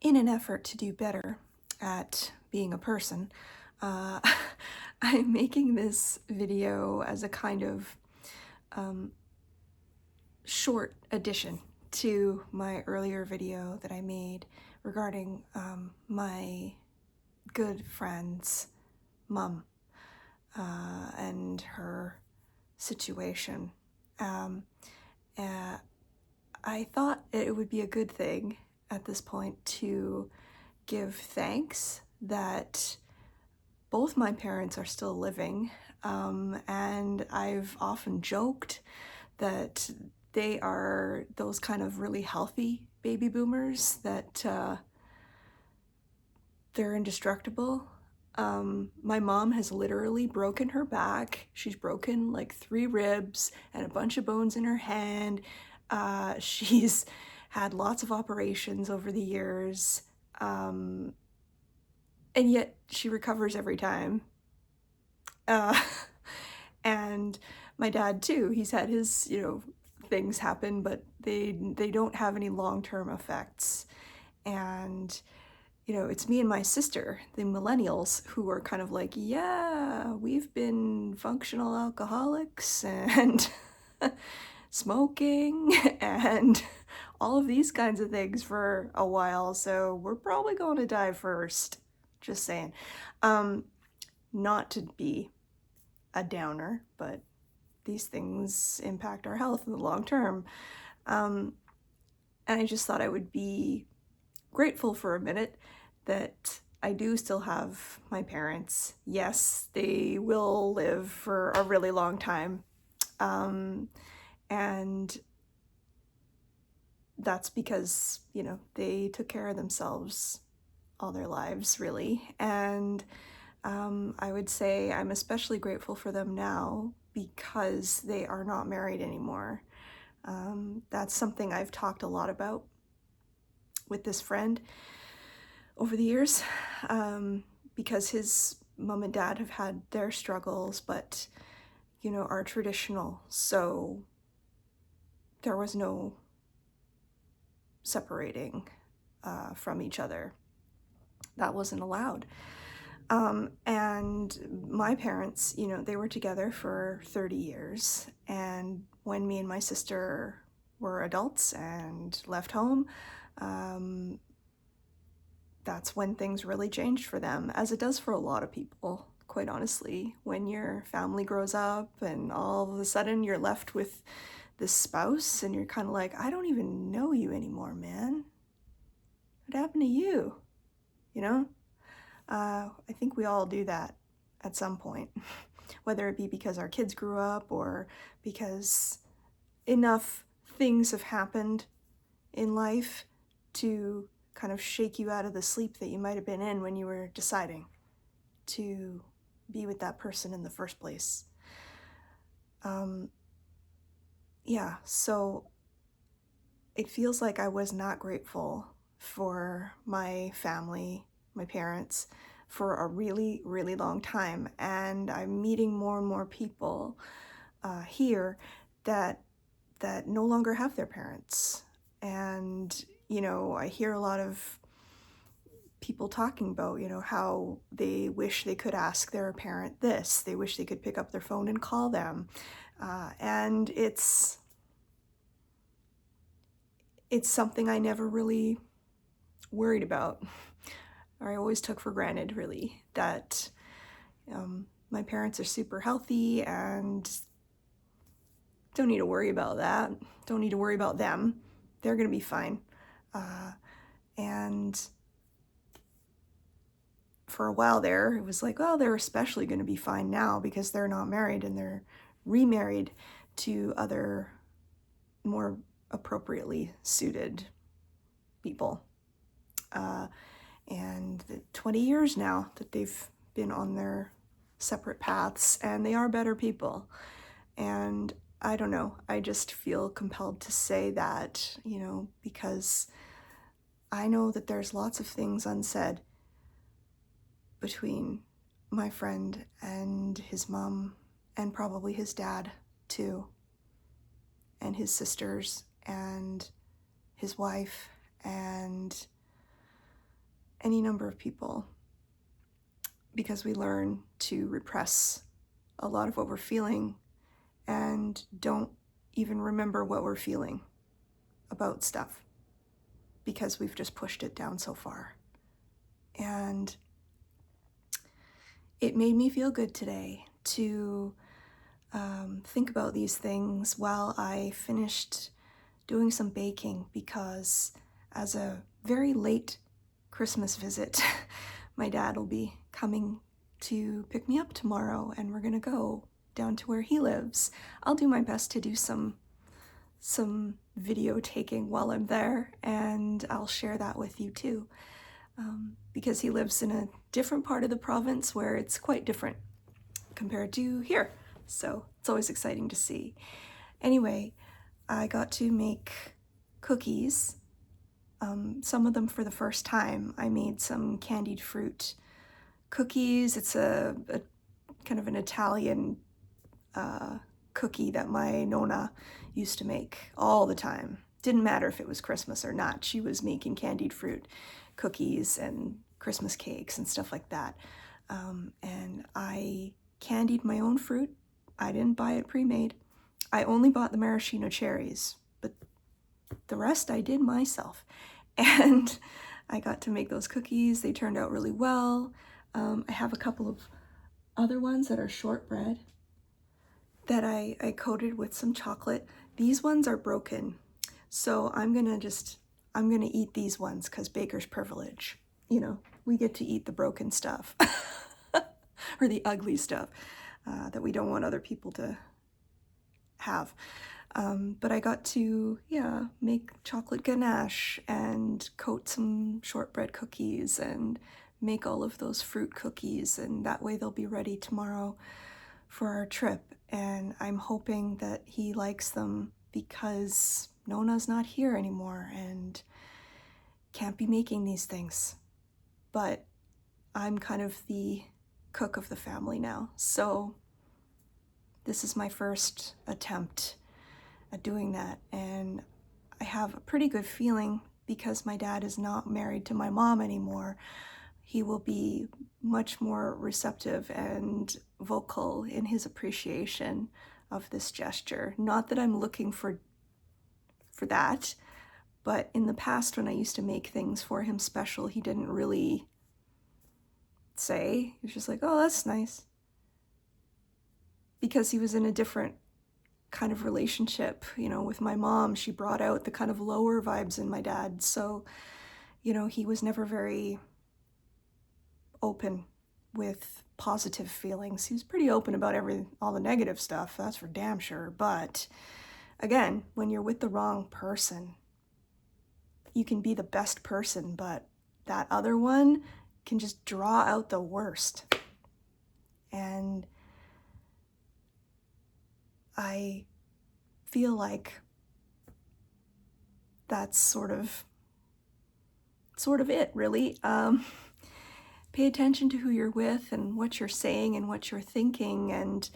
in an effort to do better at being a person, uh, I'm making this video as a kind of short addition to my earlier video that I made regarding my good friend's mom and her situation. I thought it would be a good thing at this point to give thanks that both my parents are still living, and I've often joked that they are those kind of really healthy baby boomers that they're indestructible. My mom has literally broken her back. She's broken like 3 ribs and a bunch of bones in her hand. She's had lots of operations over the years, and yet she recovers every time. And my dad too, he's had his, things happen, but they don't have any long-term effects. And it's me and my sister, the millennials, who are kind of like, yeah, we've been functional alcoholics and smoking and all of these kinds of things for a while, so we're probably going to die first. Just saying. Not to be a downer, but these things impact our health in the long term. And I just thought I would be grateful for a minute that I do still have my parents. Yes, they will live for a really long time. And that's because, they took care of themselves all their lives, really. And I would say I'm especially grateful for them now because they are not married anymore. That's something I've talked a lot about with this friend over the years, because his mom and dad have had their struggles, but, are traditional, so there was no separating from each other. That wasn't allowed. And my parents, they were together for 30 years, and when me and my sister were adults and left home, that's when things really changed for them, as it does for a lot of people, quite honestly. When your family grows up and all of a sudden you're left with this spouse and you're kind of like, I don't even know you anymore, man. What happened to you? I think we all do that at some point, whether it be because our kids grew up or because enough things have happened in life to kind of shake you out of the sleep that you might have been in when you were deciding to be with that person in the first place. So it feels like I was not grateful for my family, my parents, for a really, really long time. And I'm meeting more and more people here that no longer have their parents. And, I hear a lot of people talking about, how they wish they could ask their parent this. They wish they could pick up their phone and call them. And it's something I never really worried about. Or I always took for granted, really, that my parents are super healthy and don't need to worry about that. Don't need to worry about them. They're going to be fine. And for a while there, it was like, well, they're especially going to be fine now because they're not married and they're remarried to other more appropriately suited people. And 20 years now that they've been on their separate paths, and they are better people. And I don't know, I just feel compelled to say that, because I know that there's lots of things unsaid between my friend and his mom, and probably his dad too, and his sisters, and his wife, and any number of people because we learn to repress a lot of what we're feeling and don't even remember what we're feeling about stuff because we've just pushed it down so far. And it made me feel good today to think about these things while I finished doing some baking, because as a very late Christmas visit, my dad will be coming to pick me up tomorrow, and we're gonna go down to where he lives. I'll do my best to do some video taking while I'm there, and I'll share that with you too, because he lives in a different part of the province where it's quite different compared to here. So it's always exciting to see. Anyway, I got to make cookies, some of them for the first time. I made some candied fruit cookies. It's a kind of an Italian cookie that my Nonna used to make all the time. Didn't matter if it was Christmas or not. She was making candied fruit cookies and Christmas cakes and stuff like that. And I candied my own fruit. I didn't buy it pre-made. I only bought the maraschino cherries, but the rest I did myself. And I got to make those cookies. They turned out really well. I have a couple of other ones that are shortbread that I coated with some chocolate. These ones are broken, so I'm gonna eat these ones because baker's privilege. You know, we get to eat the broken stuff or the ugly stuff that we don't want other people to have. But I got to, make chocolate ganache and coat some shortbread cookies and make all of those fruit cookies, and that way they'll be ready tomorrow for our trip. And I'm hoping that he likes them because Nona's not here anymore and can't be making these things. But I'm kind of the cook of the family now, so this is my first attempt at doing that, and I have a pretty good feeling because my dad is not married to my mom anymore. He will be much more receptive and vocal in his appreciation of this gesture. Not that I'm looking for that, but in the past when I used to make things for him special, he didn't really say. He was just like, oh, that's nice. Because he was in a different kind of relationship, with my mom. She brought out the kind of lower vibes in my dad. So, he was never very open with positive feelings. He was pretty open about all the negative stuff, that's for damn sure. But again, when you're with the wrong person, you can be the best person, but that other one can just draw out the worst. And I feel like that's sort of it, really. Pay attention to who you're with and what you're saying and what you're thinking, and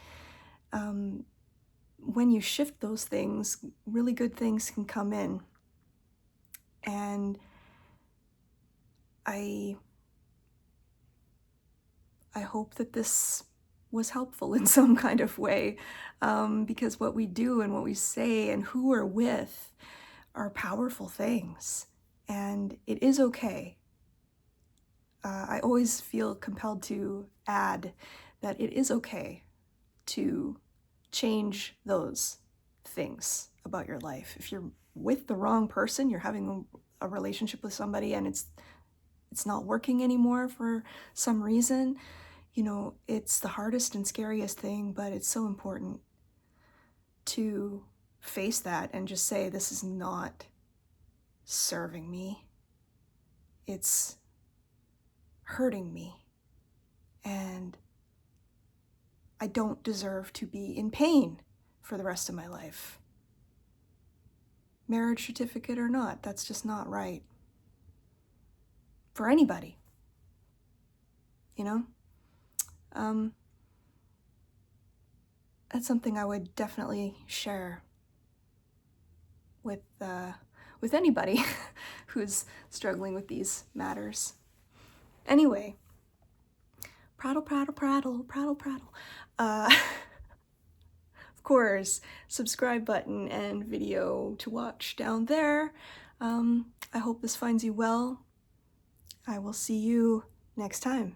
when you shift those things, really good things can come in. And I hope that this was helpful in some kind of way, because what we do and what we say and who we're with are powerful things, and it is okay. I always feel compelled to add that it is okay to change those things about your life. If you're with the wrong person, you're having a relationship with somebody and it's not working anymore for some reason, it's the hardest and scariest thing, but it's so important to face that and just say, this is not serving me. It's hurting me, and I don't deserve to be in pain for the rest of my life. Marriage certificate or not, that's just not right for anybody, That's something I would definitely share with anybody who's struggling with these matters. Anyway, prattle, prattle, prattle, prattle, prattle. Of course, subscribe button and video to watch down there. I hope this finds you well. I will see you next time.